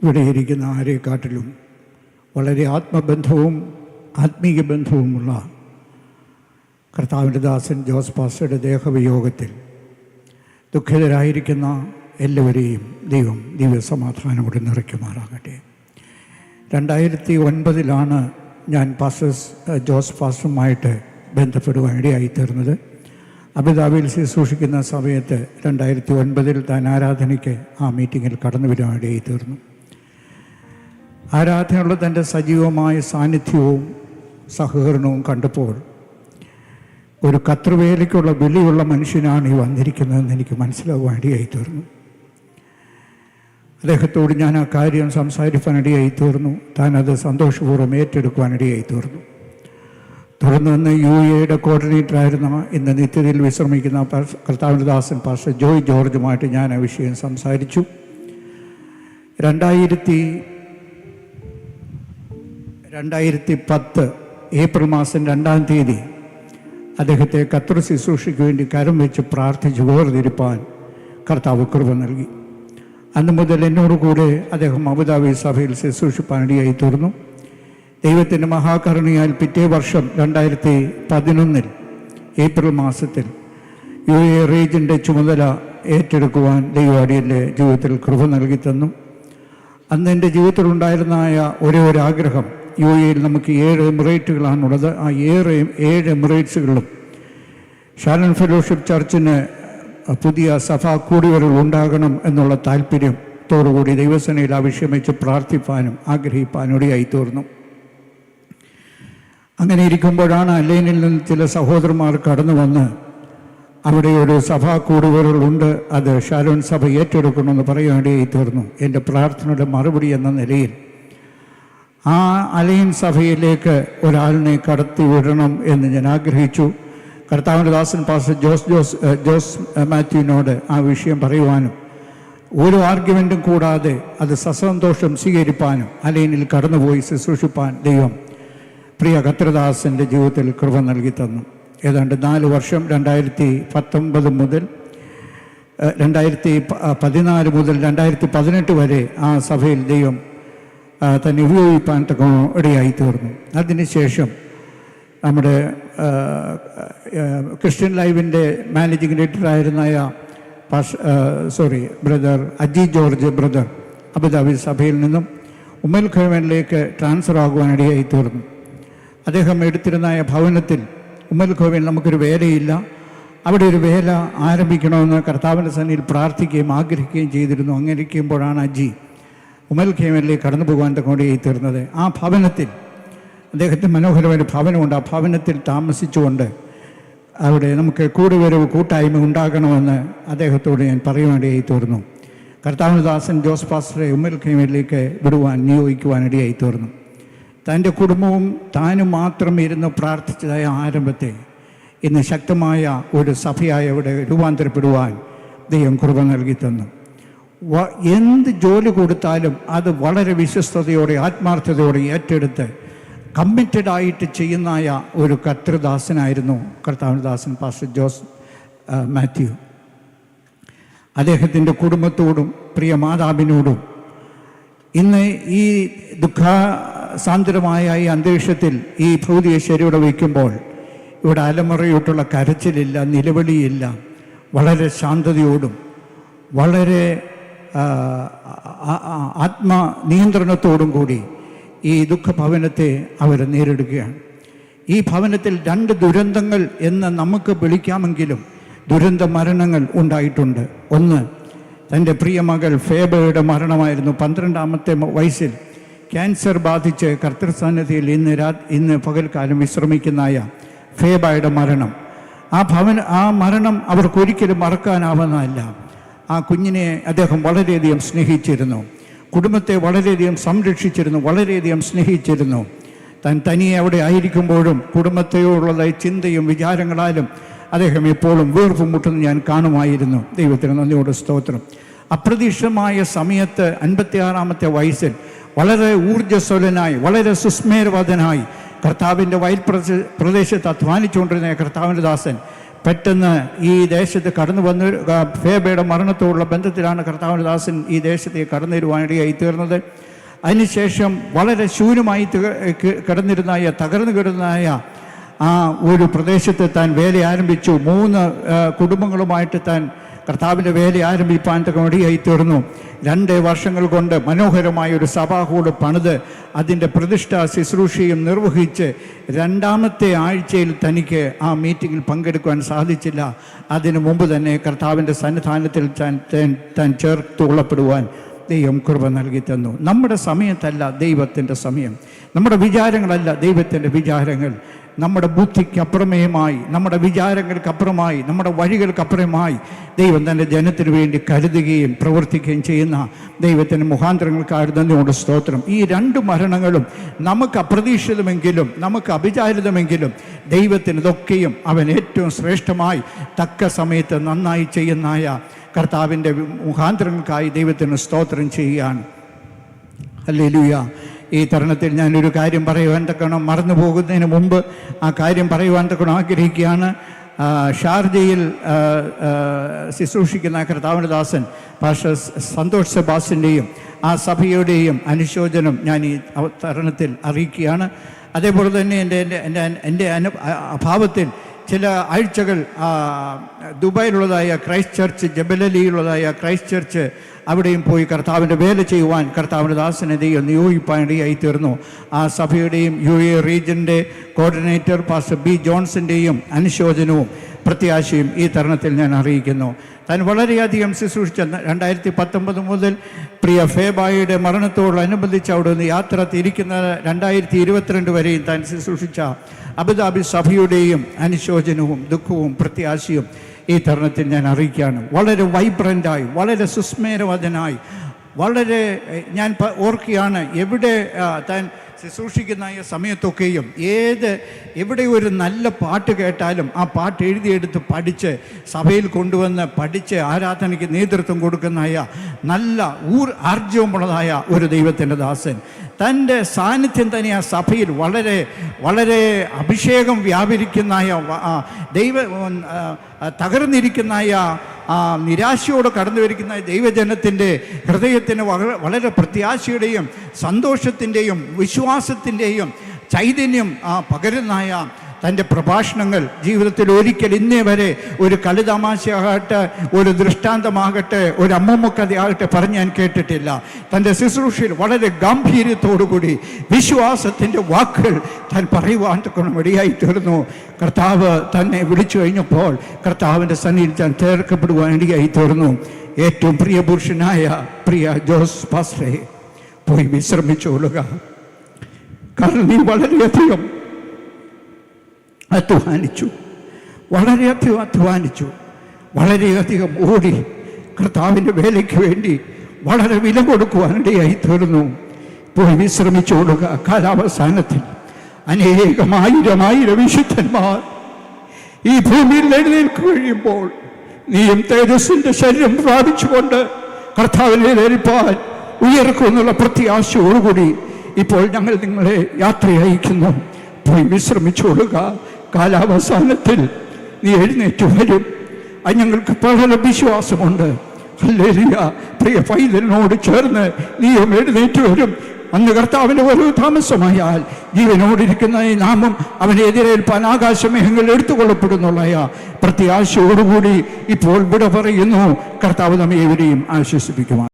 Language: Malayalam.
ഇവിടെ ഇരിക്കുന്ന ആരെക്കാട്ടിലും വളരെ ആത്മബന്ധവും ആത്മീയ ബന്ധവുമുള്ള കർത്താവിൻ്റെ ദാസൻ ജോസ് പാസ്റ്ററുടെ ദേഹവിയോഗത്തിൽ ദുഃഖിതരായിരിക്കുന്ന എല്ലാവരെയും ദൈവം ദിവ്യസമാധാനം കൊണ്ട് നിറയ്ക്കുമാറാകട്ടെ. 2009 ഞാൻ ജോസ് പാസ്റ്ററുമായിട്ട് ബന്ധപ്പെടുവാൻ ഇടയായിത്തീർന്നത്. അബുദാബിയിൽ ശുശ്രൂഷിക്കുന്ന സമയത്ത് 2009 താൻ ആരാധനയ്ക്ക് ആ മീറ്റിങ്ങിൽ കടന്നു വരാൻ ഇടയായിത്തീർന്നു. ആരാധനയുള്ള തൻ്റെ സജീവമായ സാന്നിധ്യവും സഹകരണവും കണ്ടപ്പോൾ ഒരു കർത്തൃവേലയ്ക്കുള്ള വിളിയുള്ള മനുഷ്യനാണ് ഈ വന്നിരിക്കുന്നതെന്ന് എനിക്ക് മനസ്സിലാവാൻ ഇടയായിത്തീർന്നു. അദ്ദേഹത്തോട് ഞാൻ ആ കാര്യം സംസാരിക്കാൻ ഇടയായിത്തീർന്നു. താൻ അത് സന്തോഷപൂർവ്വം ഏറ്റെടുക്കുവാൻ ഇടയായിത്തീർന്നു. തുടർന്ന് UAE കോർഡിനേറ്ററായിരുന്ന ഇന്ന് നിത്യതയിൽ വിശ്രമിക്കുന്ന കർത്താവിൻ്റെ ദാസൻ പാസ്റ്റർ ജോയ് ജോർജുമായിട്ട് ഞാൻ ആ വിഷയം സംസാരിച്ചു. 2010 ഏപ്രിൽ മാസം 2-ാം തീയതി അദ്ദേഹത്തെ ഖത്തർ ശുശ്രൂഷയ്ക്ക് വേണ്ടി കരം വെച്ച് പ്രാർത്ഥിച്ച് വേർതിരിപ്പാൻ കർത്താവ് കൃപ നൽകി. അന്ന് മുതൽ എന്നോടുകൂടെ അദ്ദേഹം അബുദാബി സഭയിൽ ശുശ്രൂഷിപ്പാൻ ഇടയായി തീർന്നു. ദൈവത്തിൻ്റെ മഹാകരുണയാൽ പിറ്റേ വർഷം 2011 ഏപ്രിൽ മാസത്തിൽ UAE റീജിയൻ്റെ ചുമതല ഏറ്റെടുക്കുവാൻ ദൈവാടിയൻ്റെ ജീവിതത്തിൽ കൃപ നൽകി തന്നു. അന്ന് എൻ്റെ ജീവിതത്തിലുണ്ടായിരുന്നായ ഒരേ ഒരു ആഗ്രഹം, UAE നമുക്ക് 7 എമിറേറ്റുകളാണുള്ളത്. ആ 7 എമിറേറ്റ്സുകളിലും ഷാലോം ഫെലോഷിപ്പ് ചർച്ചിന് പുതിയ സഭാ കൂടിവരൽ ഉണ്ടാകണം എന്നുള്ള താല്പര്യത്തോടുകൂടി ദൈവസേനയിൽ ആ വിഷയം വെച്ച് പ്രാർത്ഥിപ്പാനും ആഗ്രഹിപ്പാനും ഇടയായി തീർന്നു. അങ്ങനെ ഇരിക്കുമ്പോഴാണ് അലൈനിൽ നിന്ന് ചില സഹോദരന്മാർ കടന്നു വന്ന് അവിടെ ഒരു സഭാ കൂടുവലുണ്ട്, അത് ഷാലോൺ സഭ ഏറ്റെടുക്കണമെന്ന് പറയാനിടയായി തീർന്നു. എൻ്റെ പ്രാർത്ഥനയുടെ മറുപടി എന്ന നിലയിൽ ആ അലൈൻ സഭയിലേക്ക് ഒരാളിനെ കടത്തി വിടണം എന്ന് ഞാൻ ആഗ്രഹിച്ചു. കർത്താവിൻ്റെ ദാസൻ പാസ്റ്റർ ജോസ് മാത്യുവിനോട് ആ വിഷയം പറയുവാനും ഒരു ആർഗ്യുമെൻറ്റും കൂടാതെ അത് സസന്തോഷം സ്വീകരിപ്പാനും അലൈനിൽ കടന്നുപോയി ശുശ്രൂഷിപ്പാൻ ദൈവം പ്രിയ കർത്തൃദാസൻ്റെ ജീവിതത്തിൽ കൃപ നൽകി തന്നു. ഏതാണ്ട് 4 വർഷം 2014 മുതൽ 2014 മുതൽ 2018 വരെ ആ സഭയിൽ ദൈവം തന്നെ ഉപയോഗിപ്പാൻ ഇടയായി തീർന്നു. അതിനുശേഷം നമ്മുടെ ക്രിസ്ത്യൻ ലൈവിൻ്റെ മാനേജിംഗ് ഡയറക്ടറായിരുന്ന brother Aji George brother Abu Dhabi സഭയിൽ നിന്നും ഉമ്മൽ ഖൈമനിലേക്ക് ട്രാൻസ്ഫർ ആകുവാൻ ഇടയായി തീർന്നു. അദ്ദേഹം എടുത്തിരുന്ന ഭവനത്തിൽ ഉമ്മൽ ഖൈമനിൽ നമുക്കൊരു വേലയില്ല, അവിടെ ഒരു വേല ആരംഭിക്കണമെന്ന് കർത്താവിൻ്റെ സന്നിധിയിൽ പ്രാർത്ഥിക്കുകയും ആഗ്രഹിക്കുകയും ചെയ്തിരുന്നു. അങ്ങനെ ഇരിക്കുമ്പോഴാണ് അജി ഉമ്മൽ ഖൈമനിലേക്ക് കടന്നു പോകാൻ ഇടയായി തീർന്നത്. ആ ഭവനത്തിൽ അദ്ദേഹത്തിന് മനോഹരമായ ഭവനമുണ്ട്. ആ ഭവനത്തിൽ താമസിച്ചുകൊണ്ട് അവിടെ നമുക്ക് കൂടിവരവ് കൂട്ടായ്മ ഉണ്ടാകണമെന്ന് അദ്ദേഹത്തോട് ഞാൻ പറയുവാനിടയായി തീർന്നു. കർത്താവിൻ്റെ ദാസൻ ജോസ് പാസ്റ്ററെ ഉമ്മൽ ഖൈമനിലേക്ക് വിടുവാൻ നിയോഗിക്കുവാനിടയായി തീർന്നു. തൻ്റെ കുടുംബവും താനും മാത്രം ഇരുന്ന് പ്രാർത്ഥിച്ചതായ ആരംഭത്തെ ഇന്ന് ശക്തമായ ഒരു സഭയായി അവിടെ രൂപാന്തരപ്പെടുവാൻ ദൈവം കൃപ നൽകി തന്നു. എന്ത് ജോലി കൊടുത്താലും അത് വളരെ വിശ്വസ്തയോടെ ആത്മാർത്ഥതയോടെ ഏറ്റെടുത്ത് കമ്മിറ്റഡായിട്ട് ചെയ്യുന്നതായ ഒരു കർത്തൃദാസനായിരുന്നു കർത്താവിൻ്റെ ദാസൻ പാസ്റ്റർ ജോസ് മാത്യു. അദ്ദേഹത്തിൻ്റെ കുടുംബത്തോടും പ്രിയ മാതാവിനോടും ഇന്ന് ഈ ദുഃഖസാന്ദ്രമായ ഈ അന്തരീക്ഷത്തിൽ ഈ ഭൗതിക ശരീരം വയ്ക്കുമ്പോൾ ഇവിടെ അലമുറയോട്ടുള്ള കരച്ചിലില്ല, നിലവിളിയില്ല. വളരെ ശാന്തതയോടും വളരെ ആത്മനിയന്ത്രണത്തോടും കൂടി ഈ ദുഃഖഭവനത്തെ അവർ നേരിടുകയാണ്. ഈ ഭവനത്തിൽ 2 ദുരന്തങ്ങൾ എന്ന് നമുക്ക് വിളിക്കാമെങ്കിലും ദുരന്ത മരണങ്ങൾ ഉണ്ടായിട്ടുണ്ട്. ഒന്ന്, തൻ്റെ പ്രിയ മകൾ ഫേബയുടെ മരണമായിരുന്നു. 12-ാമത്തെ വയസ്സിൽ ക്യാൻസർ ബാധിച്ച് കർത്തൃസന്നിധിയിൽ ഇന്ന് പകൽക്കാലം വിശ്രമിക്കുന്നതായ ഫേബയുടെ മരണം. ആ മരണം അവർക്കൊരിക്കലും മറക്കാനാവുന്നതല്ല. ആ കുഞ്ഞിനെ അദ്ദേഹം വളരെയധികം സ്നേഹിച്ചിരുന്നു, കുടുംബത്തെ വളരെയധികം സംരക്ഷിച്ചിരുന്നു, വളരെയധികം സ്നേഹിച്ചിരുന്നു. താൻ തനിയെ അവിടെ ആയിരിക്കുമ്പോഴും കുടുംബത്തെയോടുള്ള ചിന്തയും വിചാരങ്ങളാലും അദ്ദേഹം എപ്പോഴും വീർപ്പ് മുട്ടുന്ന ഞാൻ കാണുമായിരുന്നു. ദൈവത്തിന് നന്ദിയോട് സ്തോത്രം. അപ്രതീക്ഷിതമായ സമയത്ത് 56-ാമത്തെ വയസ്സിൽ വളരെ ഊർജ്ജസ്വലനായി, വളരെ സുസ്മേരവദനായി കർത്താവിൻ്റെ വയൽ പ്രദേശത്ത് അധ്വാനിച്ചുകൊണ്ടിരുന്ന കർത്താവിൻ്റെ ദാസൻ പെട്ടെന്ന് ഈ ദേശത്ത് കടന്നു വന്ന് ഫേബയുടെ മരണത്തോടുള്ള ബന്ധത്തിലാണ് കർത്താവിൻ്റെ ദാസൻ ഈ ദേശത്തേക്ക് കടന്നു വരുവാനിടയായി തീർന്നത്. അതിനുശേഷം വളരെ ശൂന്യമായി തകർന്നു കിടന്നതായ ആ ഒരു പ്രദേശത്ത് താൻ വേല ആരംഭിച്ചു. 3 കുടുംബങ്ങളുമായിട്ട് താൻ കർത്താവിൻ്റെ വേല ആരംഭിപ്പാൻ ഇടയായി തീർന്നു. 2 വർഷങ്ങൾ കൊണ്ട് മനോഹരമായ ഒരു സഭാകൂട് പണിത് അതിൻ്റെ പ്രതിഷ്ഠ ശുശ്രൂഷയും നിർവഹിച്ച് 2ാമത്തെ ആഴ്ചയിൽ തനിക്ക് ആ മീറ്റിങ്ങിൽ പങ്കെടുക്കുവാൻ സാധിച്ചില്ല. അതിനു മുമ്പ് തന്നെ കർത്താവിൻ്റെ സന്നിധാനത്തിൽ താൻ ചേർത്തുകൊള്ളപ്പെടുവാൻ ദൈവം കൃപ നൽകി തന്നു. നമ്മുടെ സമയത്തല്ല ദൈവത്തിൻ്റെ സമയം, നമ്മുടെ വിചാരങ്ങളല്ല ദൈവത്തിൻ്റെ വിചാരങ്ങൾ. നമ്മുടെ ബുദ്ധിക്കപ്പുറമേയുമായി, നമ്മുടെ വിചാരങ്ങൾക്കപ്പുറമായി, നമ്മുടെ വഴികൾക്കപ്പുറമായി ദൈവം തൻ്റെ ജനത്തിന് വേണ്ടി കരുതുകയും പ്രവർത്തിക്കുകയും ചെയ്യുന്ന ദൈവത്തിൻ്റെ മുഖാന്തരങ്ങൾക്കായി നന്ദിയോട് സ്തോത്രം. ഈ 2 മരണങ്ങളും നമുക്ക് അപ്രതീക്ഷിതമെങ്കിലും നമുക്ക് അവിചാരിതമെങ്കിലും ദൈവത്തിന് ഇതൊക്കെയും അവൻ ഏറ്റവും ശ്രേഷ്ഠമായി തക്ക സമയത്ത് നന്നായി ചെയ്യുന്നതായ കർത്താവിൻ്റെ മുഖാന്തരങ്ങൾക്കായി ദൈവത്തിന് സ്തോത്രം ചെയ്യുകയാണ്. ഹല്ലേലൂയ. ഈ തരുണത്തിൽ ഞാനൊരു കാര്യം പറയുവാൻ തക്കണം, മറന്നു പോകുന്നതിന് മുമ്പ് ആ കാര്യം പറയുവാൻ തക്കണം ആഗ്രഹിക്കുകയാണ്. ഷാർജയിൽ ശുശ്രൂഷിക്കുന്ന കർത്താവിൻ്റെ ദാസൻ പാസ്റ്റർ സന്തോഷ് സെബാസ്റ്റിൻ്റെയും ആ സഭയുടെയും അനുശോചനം ഞാൻ ഈ തരുണത്തിൽ അറിയിക്കുകയാണ്. അതേപോലെ തന്നെ എൻ്റെ അഭാവത്തിൽ ചില ആഴ്ചകൾ ദുബായിലുള്ളതായ ക്രൈസ്റ്റ് ചർച്ച്, ജബലലിയിലുള്ളതായ ക്രൈസ്റ്റ് ചർച്ച്, അവിടെയും പോയി കർത്താവിൻ്റെ വേല ചെയ്യുവാൻ കർത്താവിൻ്റെ ദാസനെ ദൈവം നിയോഗിപ്പാനിടയായി തീർന്നു. ആ സഭയുടെയും UAE റീജിയൻ്റെ കോർഡിനേറ്റർ പാസ്റ്റർ B. ജോൺസിൻ്റെയും അനുശോചനവും പ്രത്യാശയും ഈ തരുണത്തിൽ ഞാൻ അറിയിക്കുന്നു. താൻ വളരെയധികം ശുശ്രൂഷിച്ച 2019 മുതൽ പ്രിയ ഫേബായുടെ മരണത്തോടനുബന്ധിച്ച് അവിടെ നിന്ന് യാത്ര തിരിക്കുന്ന 2022 വരെയും താൻ ശുശ്രൂഷിച്ച അബുദാബി സഭയുടെയും അനുശോചനവും ദുഃഖവും പ്രത്യാശയും ഈ തരുണത്തിൽ ഞാൻ അറിയിക്കുകയാണ്. വളരെ വൈബ്രൻ്റായി, വളരെ സുസ്മേരവദനായി, വളരെ ഞാൻ ഓർക്കുകയാണ്, എവിടെ താൻ ശുശ്രൂഷിക്കുന്ന ഈ സമയത്തൊക്കെയും എവിടെ ഒരു നല്ല പാട്ട് കേട്ടാലും ആ പാട്ട് എഴുതിയെടുത്ത് പഠിച്ച് സഭയിൽ കൊണ്ടുവന്ന് പഠിച്ച് ആരാധനയ്ക്ക് നേതൃത്വം കൊടുക്കുന്നതായ നല്ല ആർജവമുള്ളതായ ഒരു ദൈവത്തിൻ്റെ ദാസൻ. തൻ്റെ സാന്നിധ്യം തന്നെ ആ സഭയിൽ വളരെ വളരെ അഭിഷേകം വ്യാപരിക്കുന്നതായ തകർന്നിരിക്കുന്നതായ നിരാശയോടെ കടന്നു വരിക്കുന്ന ദൈവജനത്തിൻ്റെ ഹൃദയത്തിന് വളരെ പ്രത്യാശയുടെയും സന്തോഷത്തിൻ്റെയും വിശ്വാസത്തിൻ്റെയും ചൈതന്യം പകരുന്നതായ തൻ്റെ പ്രഭാഷണങ്ങൾ ജീവിതത്തിൽ ഒരിക്കൽ ഇന്നേ വരെ ഒരു കളിതമാശയാകട്ടെ, ഒരു ദൃഷ്ടാന്തമാകട്ടെ, ഒരു അമ്മമ്മക്കഥയാകട്ടെ പറഞ്ഞ് ഞാൻ കേട്ടിട്ടില്ല. തൻ്റെ ശുശ്രൂഷയിൽ വളരെ ഗാംഭീര്യത്തോടുകൂടി വിശ്വാസത്തിൻ്റെ വാക്കുകൾ താൻ പറയുവാൻ ഇടയായി തീർന്നു. കർത്താവ് തന്നെ വിളിച്ചു കഴിഞ്ഞപ്പോൾ കർത്താവിൻ്റെ സന്നിധിയിൽ താൻ ചേർക്കപ്പെടുവാൻ ഇടയായി തീർന്നു. ഏറ്റവും പ്രിയ പുരുഷനായ പ്രിയ ജോസ് പാസ്റ്ററെ, പോയി വിശ്രമിച്ചുകൊള്ളുക. കാരണം നീ വളരെയധികം അധ്വാനിച്ചു, വളരെയധികം ഓടി കർത്താവിൻ്റെ വേലയ്ക്ക് വേണ്ടി വളരെ വില കൊടുക്കുവാനിടയായി തീർന്നു. പോയി വിശ്രമിച്ചുകൊള്ളുക. കാലാവസാനത്തിൽ ആയിരം വിശുദ്ധന്മാർ ഈ ഭൂമിയിൽ എഴുന്നേൽക്ക് കഴിയുമ്പോൾ നീയും തേജസ്സിൻ്റെ ശരീരം പ്രാപിച്ചുകൊണ്ട് കർത്താവിനെ ധരിപ്പാൻ ഉയർക്കുമെന്നുള്ള പ്രത്യാശയോടുകൂടി ഇപ്പോൾ ഞങ്ങൾ നിങ്ങളെ യാത്ര അയക്കുന്നു. പോയി വിശ്രമിച്ചുകൊള്ളുക. കാലാവസാനത്തിൽ നീ എഴുന്നേറ്റ് വരും. അത് ഞങ്ങൾക്ക് വളരെ വിശ്വാസമുണ്ട്. ഹല്ലേലൂയ. പ്രിയ പൈതലിനോട് ചേർന്ന് നീയും എഴുന്നേറ്റ് വരും. അന്ന് കർത്താവിൻ്റെ ഒരു താമസമായാൽ ജീവനോടിരിക്കുന്ന ഈ നാമം അവനെ എതിരേൽപ്പാൻ ആകാശമേഘങ്ങൾ എടുത്തുകൊള്ളപ്പെടുന്നുള്ള പ്രത്യാശയോടുകൂടി ഇപ്പോൾ വിട പറയുന്നു. കർത്താവ് നമ്മെ എവരെയും ആശ്വസിപ്പിക്കുവാൻ